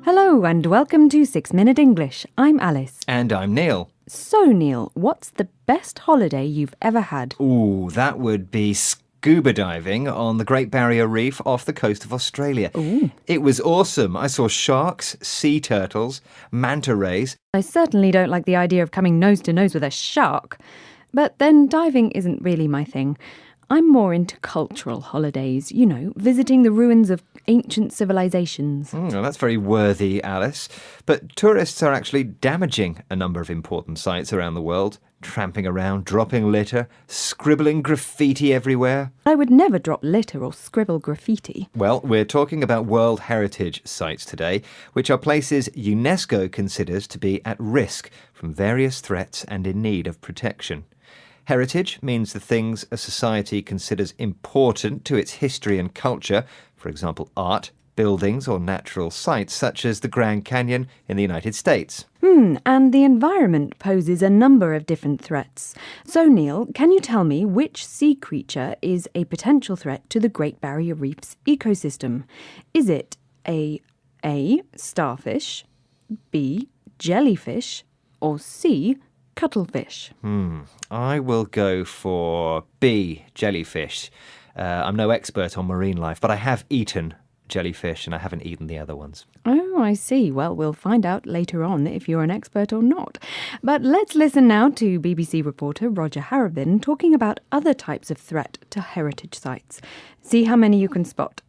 Hello and welcome to 6 Minute English. I'm Alice. And I'm Neil. So, Neil, what's the best holiday you've ever had? Ooh, that would be scuba diving on the Great Barrier Reef off the coast of Australia. Ooh. It was awesome. I saw sharks, sea turtles, manta rays. I certainly don't like the idea of coming nose to nose with a shark. But then diving isn't really my thing. I'm more into cultural holidays, visiting the ruins of ancient civilizations. Well, that's very worthy, Alice. But tourists are actually damaging a number of important sites around the world, tramping around, dropping litter, scribbling graffiti everywhere. I would never drop litter or scribble graffiti. Well, we're talking about World Heritage Sites today, which are places UNESCO considers to be at risk from various threats and in need of protection. Heritage means the things a society considers important to its history and culture, for example, art, buildings or natural sites such as the Grand Canyon in the United States. And the environment poses a number of different threats. So, Neil, can you tell me which sea creature is a potential threat to the Great Barrier Reef's ecosystem? Is it A. Starfish, B. Jellyfish, or C. Cuttlefish? I will go for B, jellyfish. I'm no expert on marine life, but I have eaten jellyfish and I haven't eaten the other ones. Oh, I see. Well, we'll find out later on if you're an expert or not. But let's listen now to BBC reporter Roger Harrabin talking about other types of threat to heritage sites. See how many you can spot.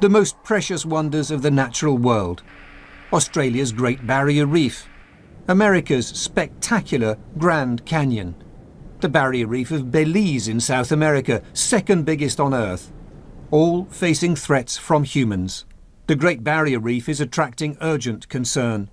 The most precious wonders of the natural world. Australia's Great Barrier Reef. America's spectacular Grand Canyon. The Barrier Reef of Belize in South America, second biggest on Earth. All facing threats from humans. The Great Barrier Reef is attracting urgent concern.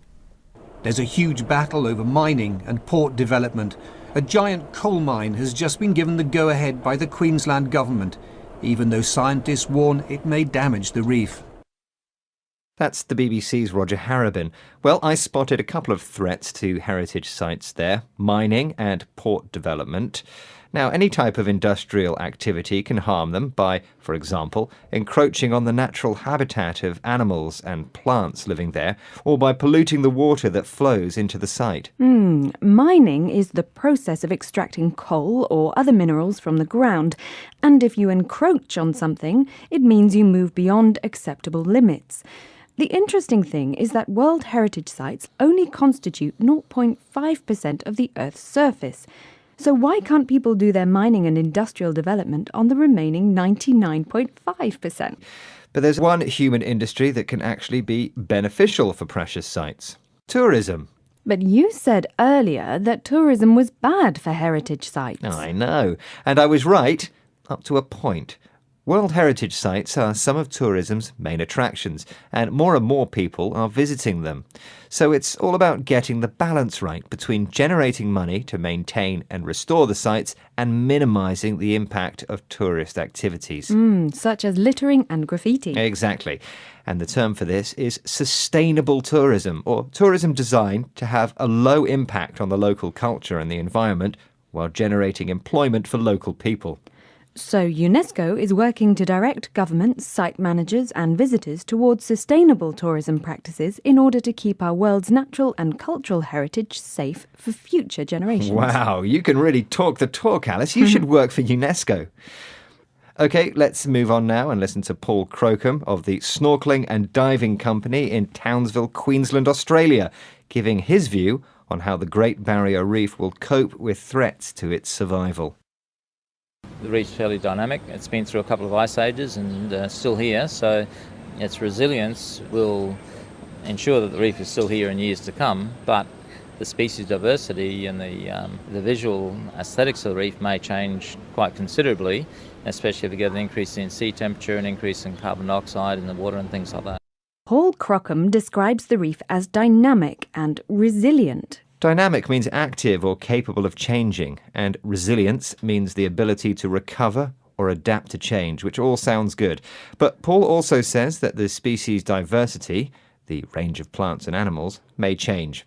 There's a huge battle over mining and port development. A giant coal mine has just been given the go-ahead by the Queensland government, even though scientists warn it may damage the reef. That's the BBC's Roger Harrabin. Well, I spotted a couple of threats to heritage sites there, mining and port development. Now, any type of industrial activity can harm them by, for example, encroaching on the natural habitat of animals and plants living there, or by polluting the water that flows into the site. Mining is the process of extracting coal or other minerals from the ground, and if you encroach on something, it means you move beyond acceptable limits. The interesting thing is that World Heritage Sites only constitute 0.5% of the Earth's surface. So why can't people do their mining and industrial development on the remaining 99.5%? But there's one human industry that can actually be beneficial for precious sites. Tourism. But you said earlier that tourism was bad for heritage sites. I know, and I was right, up to a point. World Heritage Sites are some of tourism's main attractions, and more people are visiting them. So it's all about getting the balance right between generating money to maintain and restore the sites and minimising the impact of tourist activities. Such as littering and graffiti. Exactly. And the term for this is sustainable tourism, or tourism designed to have a low impact on the local culture and the environment while generating employment for local people. So UNESCO is working to direct governments, site managers and visitors towards sustainable tourism practices in order to keep our world's natural and cultural heritage safe for future generations. Wow, you can really talk the talk, Alice. You should work for UNESCO. OK, let's move on now and listen to Paul Crocombe of the Snorkelling and Diving Company in Townsville, Queensland, Australia, giving his view on how the Great Barrier Reef will cope with threats to its survival. The reef's fairly dynamic. It's been through a couple of ice ages and still here, so its resilience will ensure that the reef is still here in years to come, but the species diversity and the visual aesthetics of the reef may change quite considerably, especially if we get an increase in sea temperature, an increase in carbon dioxide in the water and things like that. Paul Crocombe describes the reef as dynamic and resilient. Dynamic means active or capable of changing, and resilience means the ability to recover or adapt to change, which all sounds good. But Paul also says that the species diversity the range of plants and animals may change.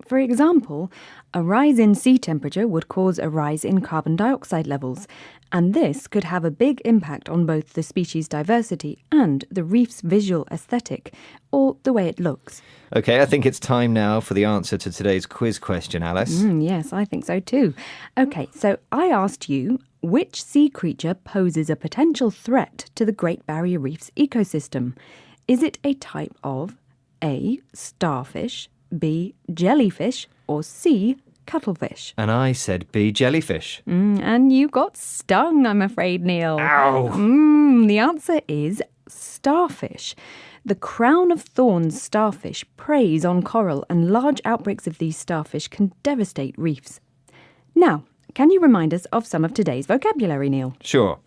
For example, a rise in sea temperature would cause a rise in carbon dioxide levels, and this could have a big impact on both the species diversity and the reef's visual aesthetic, or the way it looks. OK, I think it's time now for the answer to today's quiz question, Alice. Yes, I think so too. OK, so I asked you, which sea creature poses a potential threat to the Great Barrier Reef's ecosystem? Is it a type of A, starfish, B, jellyfish, or C, cuttlefish? And I said B, jellyfish. And you got stung, I'm afraid, Neil. Ow! The answer is starfish. The crown of thorns starfish preys on coral, and large outbreaks of these starfish can devastate reefs. Now, can you remind us of some of today's vocabulary, Neil? Sure.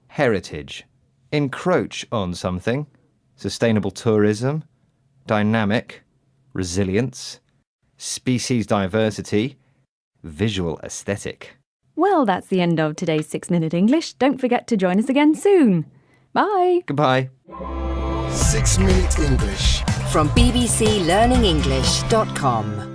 Heritage. Encroach on something. Sustainable tourism. Dynamic. Resilience. Species diversity. Visual aesthetic. Well, that's the end of today's 6-Minute English. Don't forget to join us again soon. Bye. Goodbye. 6 Minute English from bbclearningenglish.com.